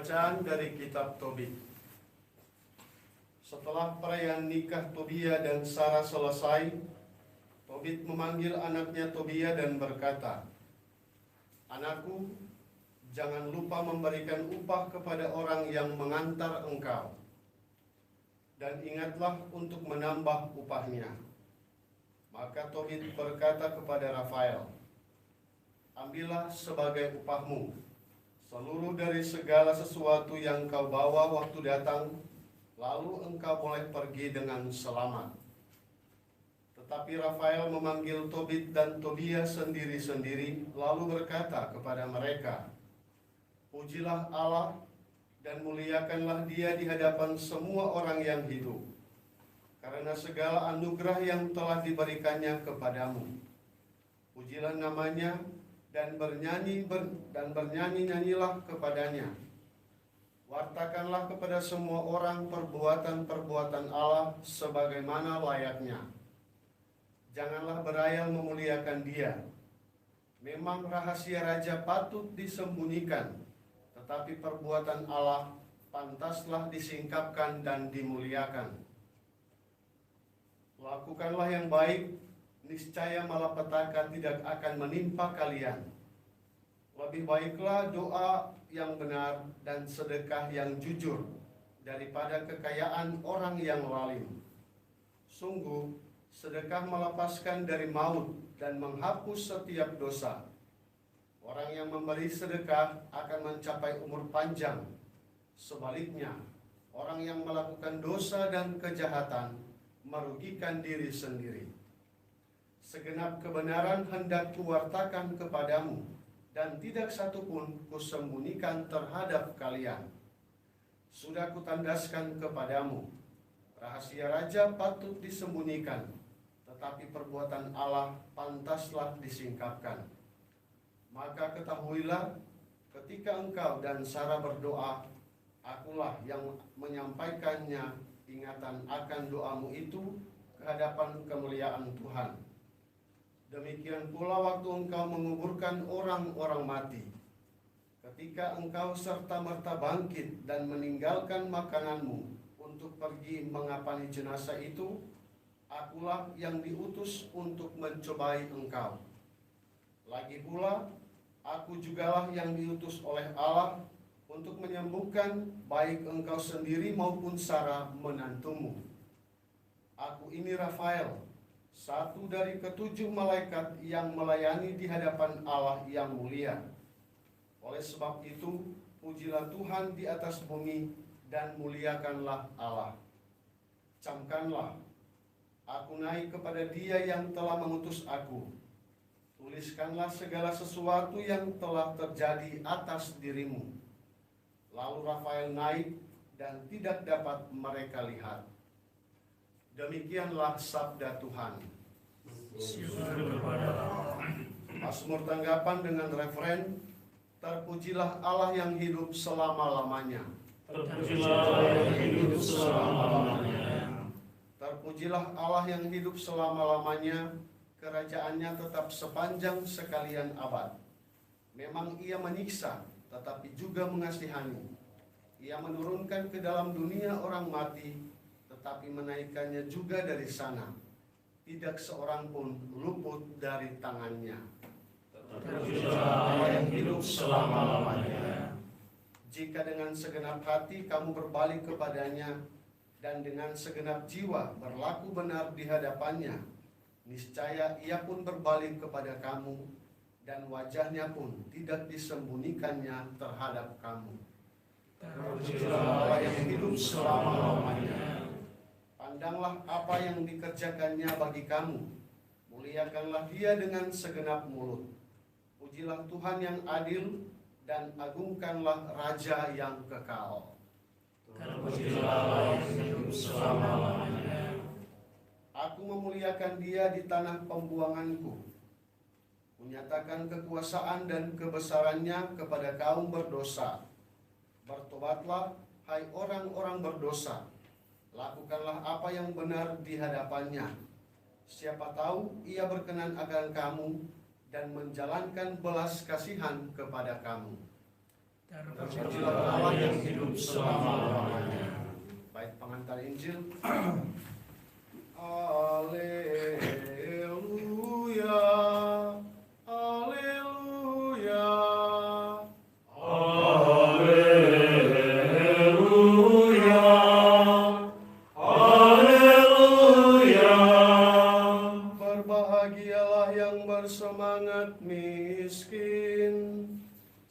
Bacaan dari kitab Tobit. Setelah perayaan nikah Tobia dan Sarah selesai, Tobit memanggil anaknya Tobia dan berkata, "Anakku, jangan lupa memberikan upah kepada orang yang mengantar engkau, dan ingatlah untuk menambah upahnya." Maka Tobit berkata kepada Rafael, "Ambillah sebagai upahmu seluruh dari segala sesuatu yang kau bawa waktu datang, lalu engkau boleh pergi dengan selamat." Tetapi Rafael memanggil Tobit dan Tobia sendiri-sendiri, lalu berkata kepada mereka, "Pujilah Allah dan muliakanlah Dia di hadapan semua orang yang hidup, karena segala anugerah yang telah diberikannya kepadamu. Pujilah namanya dan bernyanyi-nyanyilah kepadanya. Wartakanlah kepada semua orang perbuatan-perbuatan Allah sebagaimana layaknya. Janganlah berayal memuliakan Dia. Memang rahasia raja patut disembunyikan, tetapi perbuatan Allah pantaslah disingkapkan dan dimuliakan. Lakukanlah yang baik, niscaya malapetaka tidak akan menimpa kalian. Lebih baiklah doa yang benar dan sedekah yang jujur daripada kekayaan orang yang lalim. Sungguh, sedekah melepaskan dari maut dan menghapus setiap dosa. Orang yang memberi sedekah akan mencapai umur panjang. Sebaliknya, orang yang melakukan dosa dan kejahatan merugikan diri sendiri. Segenap kebenaran hendak kuwartakan kepadamu, dan tidak satupun kusembunyikan terhadap kalian. Sudah kutandaskan kepadamu, rahasia raja patut disembunyikan, tetapi perbuatan Allah pantaslah disingkapkan. Maka ketahuilah, ketika engkau dan Sarah berdoa, akulah yang menyampaikannya ingatan akan doamu itu ke hadapan kemuliaan Tuhan. Demikian pula waktu engkau menguburkan orang-orang mati. Ketika engkau serta-merta bangkit dan meninggalkan makananmu untuk pergi mengapani jenazah itu, akulah yang diutus untuk mencobai engkau. Lagi pula, aku jugalah yang diutus oleh Allah untuk menyembuhkan baik engkau sendiri maupun Sarah menantumu. Aku ini Rafael, satu dari ketujuh malaikat yang melayani di hadapan Allah yang mulia. Oleh sebab itu, pujilah Tuhan di atas bumi dan muliakanlah Allah. Camkanlah, aku naik kepada Dia yang telah mengutus aku. Tuliskanlah segala sesuatu yang telah terjadi atas dirimu. Lalu Rafael naik dan tidak dapat mereka lihat. Demikianlah sabda Tuhan. Mazmur tanggapan dengan referen, "Terpujilah Allah yang hidup selama-lamanya." Terpujilah Allah yang hidup selama-lamanya. Terpujilah Allah yang hidup selama-lamanya, kerajaannya tetap sepanjang sekalian abad. Memang Ia menyiksa, tetapi juga mengasihani. Ia menurunkan ke dalam dunia orang mati, tetapi menaikkannya juga dari sana. Tidak seorang pun luput dari tangannya. Terpujilah Allah yang hidup selama-lamanya. Jika dengan segenap hati kamu berbalik kepadanya, dan dengan segenap jiwa berlaku benar di hadapannya, niscaya Ia pun berbalik kepada kamu, dan wajahnya pun tidak disembunyikannya terhadap kamu. Terpujilah Allah yang hidup selama-lamanya. Pandanglah apa yang dikerjakannya bagi kamu. Muliakanlah Dia dengan segenap mulut. Pujilah Tuhan yang adil dan agungkanlah Raja yang kekal. Terpujilah Allah yang hidup selama-lamanya. Aku memuliakan Dia di tanah pembuanganku. Menyatakan kekuasaan dan kebesarannya kepada kaum berdosa. Bertobatlah, hai orang-orang berdosa. Lakukanlah apa yang benar di hadapannya. Siapa tahu Ia berkenan akan kamu dan menjalankan belas kasihan kepada kamu. Terpujilah Allah yang hidup selama-lamanya. Baik, pengantar Injil. Haleluya, haleluya, Haleluya, haleluya. berbahagialah yang bersemangat miskin,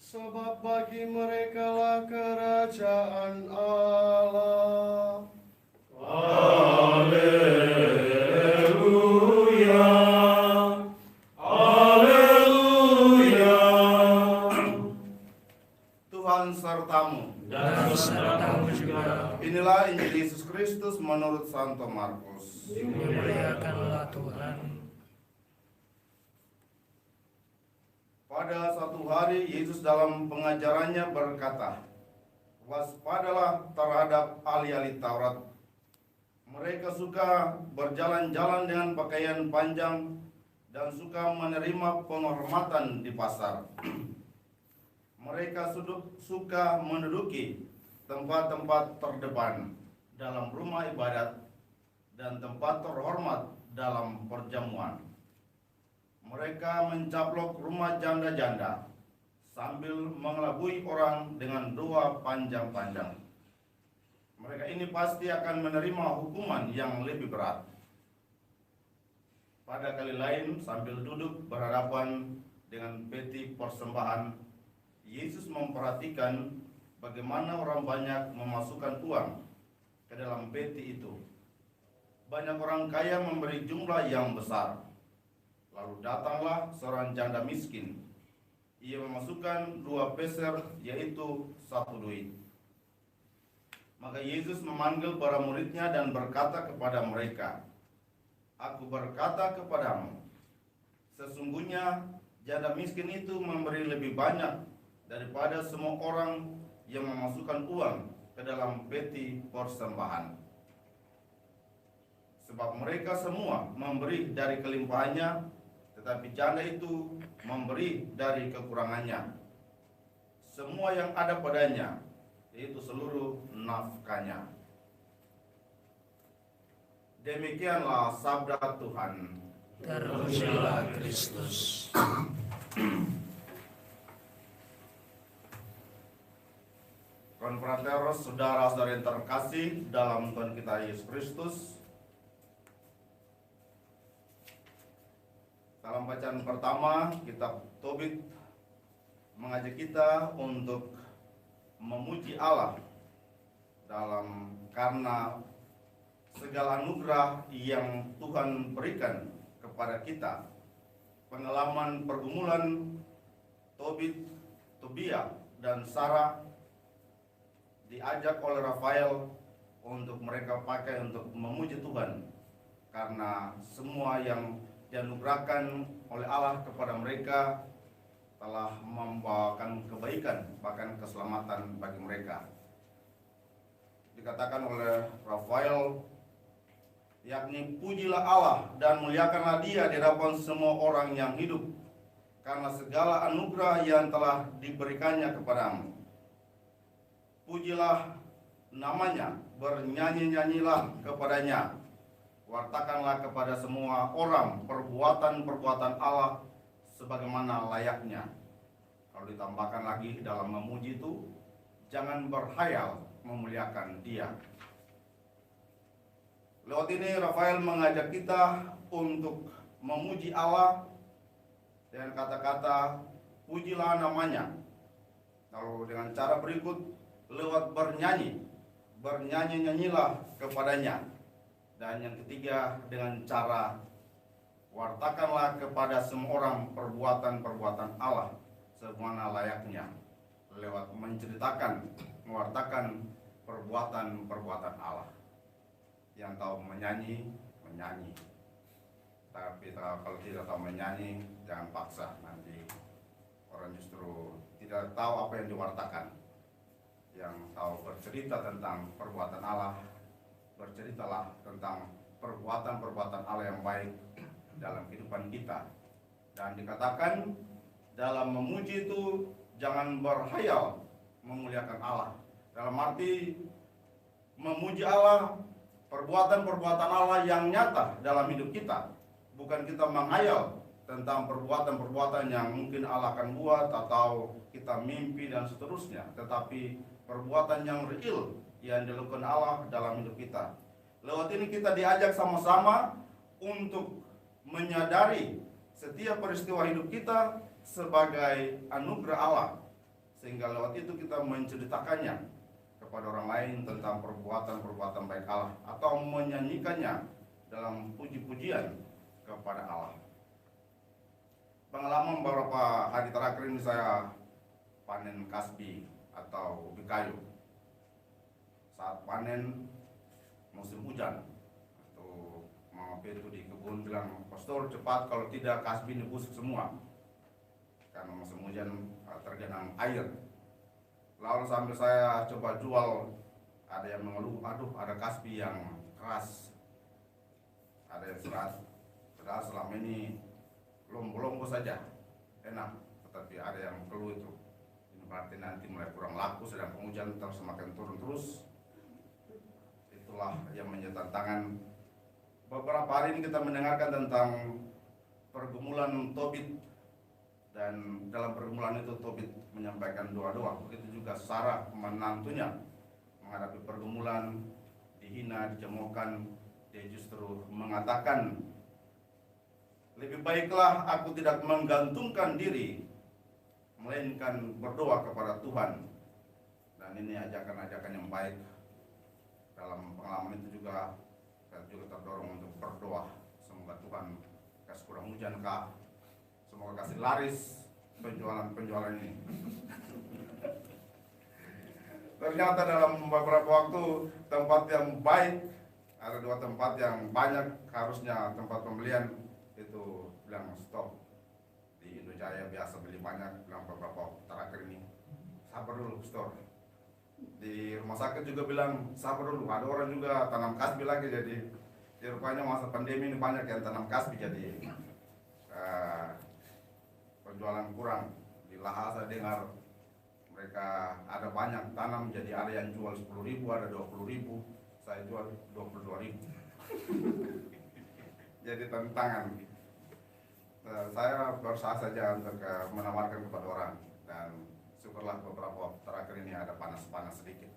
sebab bagi merekalah kerajaan Allah. Haleluya, haleluya. Tuhan sertamu. Dan sertamu juga. Inilah Injil Yesus Kristus menurut Santo Markus. Dimuliakanlah Tuhan. Pada satu hari Yesus dalam pengajarannya berkata, "Waspadalah terhadap ahli-ahli Taurat. Mereka suka berjalan-jalan dengan pakaian panjang dan suka menerima penghormatan di pasar. Mereka suka menduduki tempat-tempat terdepan dalam rumah ibadat dan tempat terhormat dalam perjamuan. Mereka mencaplok rumah janda-janda sambil mengelabui orang dengan doa panjang-panjang. Mereka ini pasti akan menerima hukuman yang lebih berat." Pada kali lain, sambil duduk berhadapan dengan peti persembahan, Yesus memperhatikan bagaimana orang banyak memasukkan uang ke dalam peti itu. Banyak orang kaya memberi jumlah yang besar. Lalu datanglah seorang janda miskin. Ia memasukkan 2 peser, yaitu 1 duit. Maka Yesus memanggil para muridnya dan berkata kepada mereka, "Aku berkata kepadamu, sesungguhnya janda miskin itu memberi lebih banyak daripada semua orang yang memasukkan uang ke dalam peti persembahan. Sebab mereka semua memberi dari kelimpahannya, tetapi janda itu memberi dari kekurangannya, semua yang ada padanya, yaitu seluruh nafkahnya." Demikianlah sabda Tuhan. Terpujilah Kristus. Konfrateros, saudara-saudara yang terkasih dalam Tuhan kita Yesus Kristus, dalam bacaan pertama, kitab Tobit mengajak kita untuk memuji Allah karena segala anugerah yang Tuhan berikan kepada kita. Pengalaman pergumulan Tobit, Tobia, dan Sarah diajak oleh Rafael untuk mereka pakai untuk memuji Tuhan karena semua yang dianugerahkan oleh Allah kepada mereka telah membawakan kebaikan, bahkan keselamatan bagi mereka. Dikatakan oleh Rafael, yakni pujilah Allah dan muliakanlah Dia di hadapan semua orang yang hidup, karena segala anugerah yang telah diberikannya kepadamu. Pujilah namanya, bernyanyi-nyanyilah kepadanya, wartakanlah kepada semua orang perbuatan-perbuatan Allah sebagaimana layaknya. Kalau ditambahkan lagi dalam memuji itu, jangan berhayal memuliakan Dia. Lewat ini Rafael mengajak kita untuk memuji Allah dengan kata-kata pujilah namanya. Lalu dengan cara berikut, lewat bernyanyi-nyanyilah kepadanya. Dan yang ketiga, dengan cara wartakanlah kepada semua orang perbuatan-perbuatan Allah sebagaimana layaknya, lewat mewartakan perbuatan-perbuatan Allah. Yang tahu menyanyi, tapi kalau tidak tahu menyanyi, jangan paksa, nanti orang justru tidak tahu apa yang diwartakan. Yang tahu bercerita tentang perbuatan Allah, berceritalah tentang perbuatan-perbuatan Allah yang baik dalam kehidupan kita. Dan dikatakan dalam memuji itu jangan berhayal memuliakan Allah. Dalam arti memuji Allah, perbuatan-perbuatan Allah yang nyata dalam hidup kita. Bukan kita menghayal tentang perbuatan-perbuatan yang mungkin Allah akan buat atau kita mimpi dan seterusnya, tetapi perbuatan yang real yang dilakukan Allah dalam hidup kita. Lewat ini kita diajak sama-sama untuk menyadari setiap peristiwa hidup kita sebagai anugerah Allah, sehingga lewat itu kita menceritakannya kepada orang lain tentang perbuatan-perbuatan baik Allah, atau menyanyikannya dalam puji-pujian kepada Allah. Pengalaman beberapa hari terakhir ini saya panen kasbi atau ubi kayu. Saat panen musim hujan, atau mau itu di kebun bilang, pastor cepat, kalau tidak kasbi ini busuk semua karena musim hujan tergenang air. Lalu sambil saya coba jual, ada yang mengeluh, aduh ada kasbi yang keras, ada yang serat. Padahal selama ini lombo-lombo saja enak, tetapi ada yang keluh itu. Ini berarti nanti mulai kurang laku, sedang hujan terus semakin turun terus. Itulah yang menjadi tantangan. Beberapa hari ini kita mendengarkan tentang pergumulan Tobit, dan dalam pergumulan itu Tobit menyampaikan doa-doa. Begitu juga Sarah menantunya menghadapi pergumulan, dihina, dicemoohkan, dia justru mengatakan, lebih baiklah aku tidak menggantungkan diri, melainkan berdoa kepada Tuhan. Dan ini ajakan-ajakan yang baik. Dalam pengalaman itu juga saya juga terdorong untuk berdoa. Semoga Tuhan kasih kurang hujan kah, semoga kasih laris penjualan ini. Ternyata dalam beberapa waktu tempat yang baik, ada 2 tempat yang banyak harusnya tempat pembelian itu bilang stop. Di Indojaya biasa beli banyak, bilang beberapa waktu terakhir ini sabar dulu store. Di rumah sakit juga bilang sabar dulu, ada orang juga tanam kasbi lagi, jadi rupanya masa pandemi ini banyak yang tanam kasbi, jadi penjualan kurang. Di Laha saya dengar mereka ada banyak tanam, jadi ada yang jual 10.000, ada 20.000, saya jual 22.000. Jadi tantangan. Saya berusaha saja untuk menawarkan kepada orang, dan syukurlah beberapa waktu terakhir ini ada panas-panas sedikit.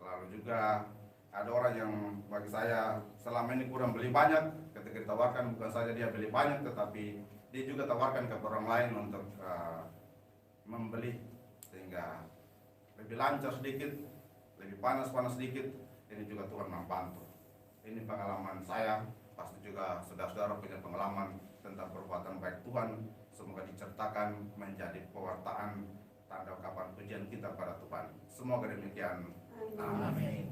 Lalu juga ada orang yang bagi saya selama ini kurang beli banyak, ketika ditawarkan bukan saja dia beli banyak, tetapi dia juga tawarkan ke orang lain untuk membeli, sehingga lebih lancar sedikit, lebih panas-panas sedikit. Ini juga Tuhan membantu. Ini pengalaman saya, pasti juga saudara-saudara punya pengalaman tentang perbuatan baik Tuhan. Semoga diceritakan menjadi pewartaan tanda ungkapan pujian kita pada Tuhan. Semoga demikian. Amin.